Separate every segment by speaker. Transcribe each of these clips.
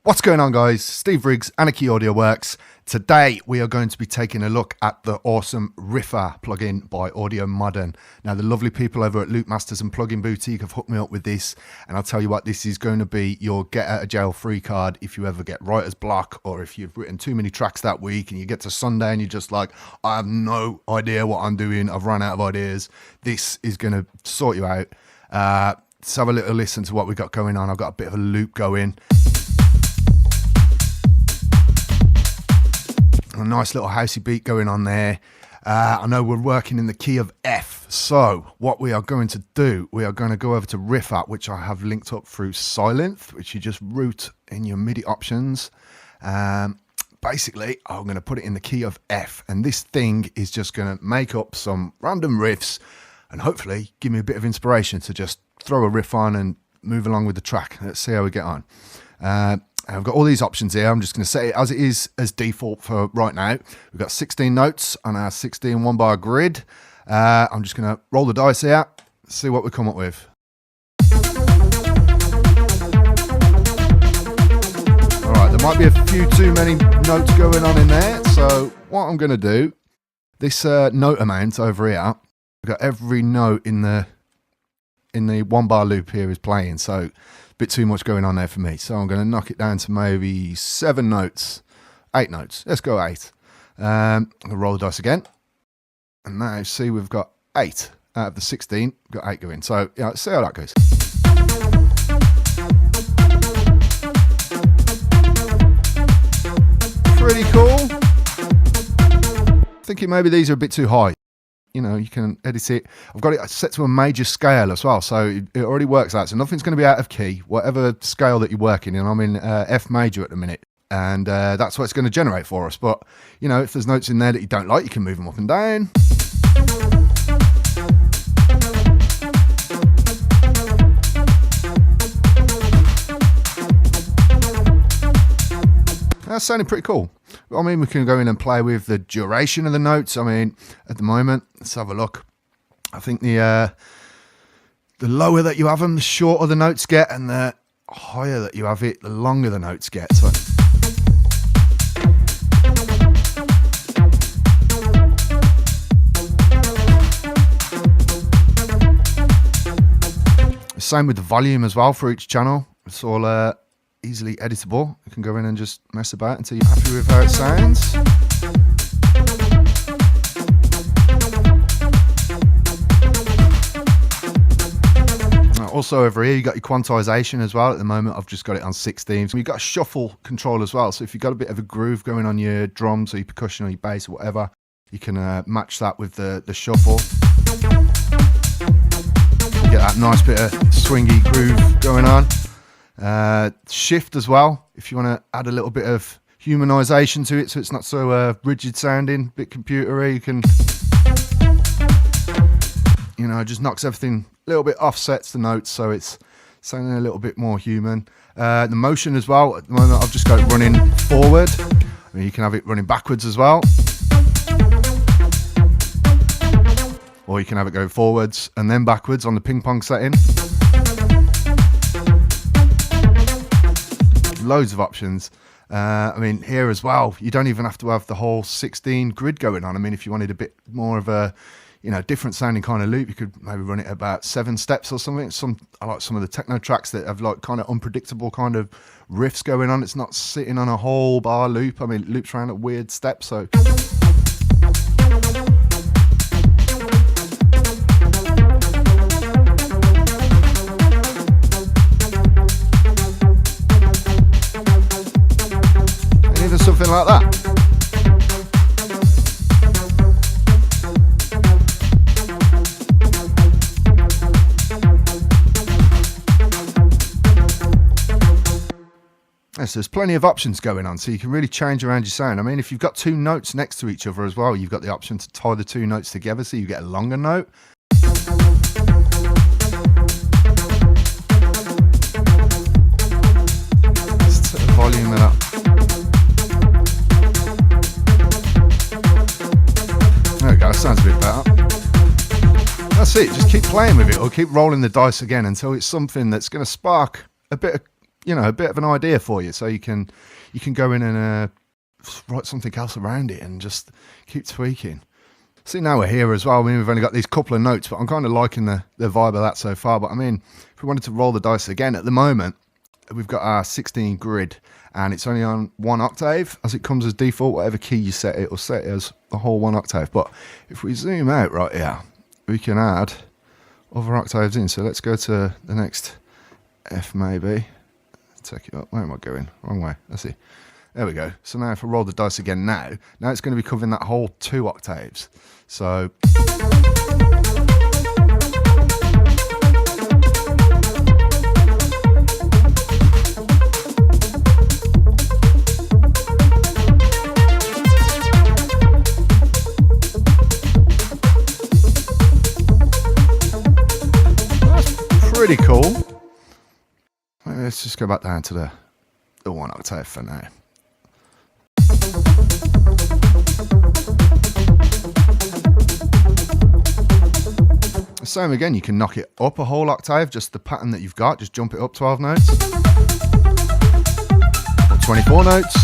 Speaker 1: What's going on, guys? Steve Riggs, Anarchy Audio Works. Today we are going to be taking a look at the awesome Riffer plugin by Audiomodern. Now, the lovely people over at Loop Masters and Plugin Boutique have hooked me up with this, and I'll tell you what, this is going to be your get out of jail free card if you ever get writer's block, or if you've written too many tracks that week and you get to Sunday and you're just like, I have no idea what I'm doing, I've run out of ideas. This is going to sort you out. Let's have a little listen to what we got going on. I've got a bit of a loop going. A nice little housey beat going on there. I know we're working in the key of F. So what we are going to do, we are going to go over to Riffer, which I have linked up through Sylenth, which you just root in your MIDI options. Basically, I'm going to put it in the key of F, and this thing is just going to make up some random riffs and hopefully give me a bit of inspiration to just throw a riff on and move along with the track. Let's see how we get on. I've got all these options here. I'm just going to set it as it is as default for right now. We've got 16 notes on our 16 one-bar grid. I'm just going to roll the dice here, see what we come up with. All right, there might be a few too many notes going on in there. So what I'm going to do, this note amount over here, we've got every note in the one-bar loop here is playing. So bit too much going on there for me, so I'm going to knock it down to maybe 7 notes, 8 notes. Let's go 8. I'll roll the dice again, and now see we've got 8 out of the 16. We've got 8 going. So yeah, let's see how that goes. Pretty cool. Thinking maybe these are a bit too high. You know, you can edit it. I've got it set to a major scale as well, so it already works out. So nothing's going to be out of key, whatever scale that you're working in. I'm in F major at the minute, and that's what it's going to generate for us. But, you know, if there's notes in there that you don't like, you can move them up and down. That's sounding pretty cool. I mean, we can go in and play with the duration of the notes. I mean, at the moment, let's have a look. I think the lower that you have them, the shorter the notes get, and the higher that you have it, the longer the notes get. So same with the volume as well for each channel. It's all easily editable. You can go in and just mess about until you're happy with how it sounds. Also over here, you got your quantization as well. At the moment, I've just got it on 16. So you've got a shuffle control as well. So if you've got a bit of a groove going on your drums or your percussion or your bass or whatever, you can match that with the shuffle. You get that nice bit of swingy groove going on. Shift as well, if you want to add a little bit of humanization to it, so it's not so rigid sounding, bit computery. You can, you know, just knocks everything a little bit, offsets the notes so it's sounding a little bit more human. The motion as well, at the moment I've just got it running forward. I mean, you can have it running backwards as well, or you can have it go forwards and then backwards on the ping pong setting. Loads of options. I mean, here as well, you don't even have to have the whole 16 grid going on. I mean, if you wanted a bit more of a, you know, different sounding kind of loop, you could maybe run it at about 7 steps or something. I like some of the techno tracks that have like kind of unpredictable kind of riffs going on. It's not sitting on a whole bar loop. I mean, it loops around at weird steps, so something like that. Yes, there's plenty of options going on, so you can really change around your sound. I mean, if you've got 2 notes next to each other as well, you've got the option to tie the 2 notes together so you get a longer note. Let's turn the volume up. There we go, sounds a bit better. That's it, just keep playing with it or keep rolling the dice again until it's something that's going to spark a bit of you know, a bit of an idea for you, so you can go in and write something else around it and just keep tweaking. See, now we're here as well. I mean, we've only got these couple of notes, but I'm kind of liking the vibe of that so far. But I mean, if we wanted to roll the dice again, at the moment, we've got our 16 grid, and it's only on 1 octave as it comes as default. Whatever key you set it, will set it as the whole 1 octave. But if we zoom out right here, we can add other octaves in. So let's go to the next F maybe. Take it up. Where am I going? Wrong way. Let's see. There we go. So now if I roll the dice again now it's going to be covering that whole 2 octaves. So that's pretty cool. Let's just go back down to the 1 octave for now. Same again, you can knock it up a whole octave, just the pattern that you've got, just jump it up 12 notes, or 24 notes,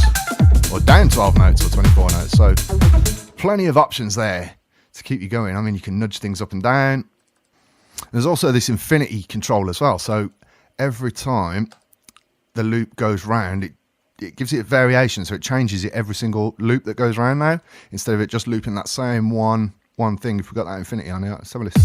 Speaker 1: or down 12 notes or 24 notes. So plenty of options there to keep you going. I mean, you can nudge things up and down. There's also this infinity control as well. So every time the loop goes round, it gives it a variation. So it changes it every single loop that goes round now, instead of it just looping that same one thing. If we've got that infinity on here, let's have a listen.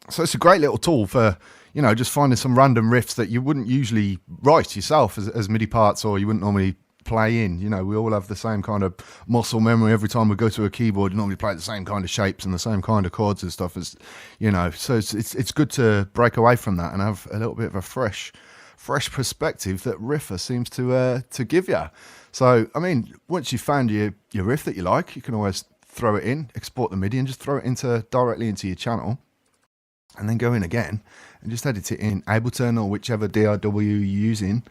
Speaker 1: So it's a great little tool for, you know, just finding some random riffs that you wouldn't usually write yourself as MIDI parts, or you wouldn't normally play in. You know, we all have the same kind of muscle memory. Every time we go to a keyboard, you normally play the same kind of shapes and the same kind of chords and stuff, as you know. So it's good to break away from that and have a little bit of a fresh perspective that Riffer seems to give you. So I mean, once you've found your riff that you like, you can always throw it in, export the MIDI, and just throw it directly into your channel, and then go in again and just edit it in Ableton or whichever DAW you're using.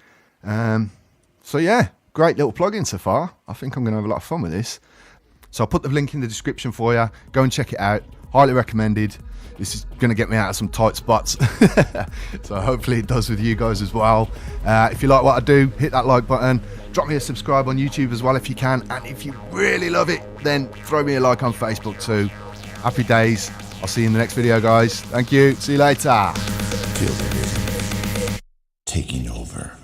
Speaker 1: So yeah, great little plugin so far. I think I'm going to have a lot of fun with this. So I'll put the link in the description for you. Go and check it out. Highly recommended. This is going to get me out of some tight spots. So hopefully it does with you guys as well. If you like what I do, hit that like button. Drop me a subscribe on YouTube as well if you can. And if you really love it, then throw me a like on Facebook too. Happy days. I'll see you in the next video, guys. Thank you. See you later.
Speaker 2: Feel it taking over.